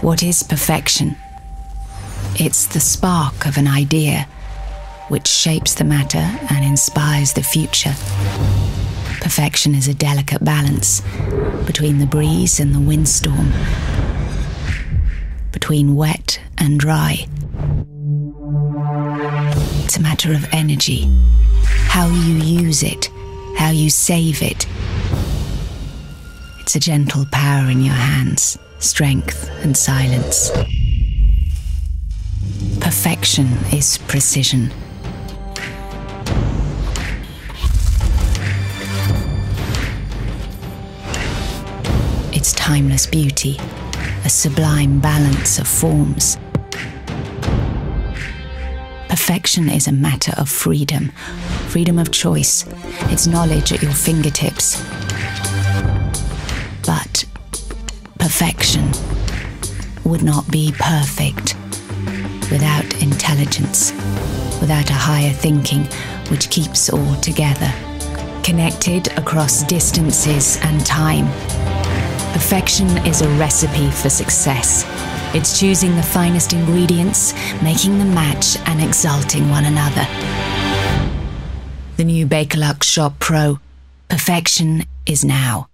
What is perfection? It's the spark of an idea which shapes the matter and inspires the future. Perfection is a delicate balance between the breeze and the windstorm, between wet and dry. It's a matter of energy, how you use it, how you save it. It's a gentle power in your hands, strength and silence. Perfection is precision. It's timeless beauty, a sublime balance of forms. Perfection is a matter of freedom, freedom of choice. It's knowledge at your fingertips. But perfection would not be perfect without intelligence, without a higher thinking which keeps all together, connected across distances and time. Perfection is a recipe for success. It's choosing the finest ingredients, making them match and exalting one another. The new Bakerlux Shop.Pro. Perfection is now.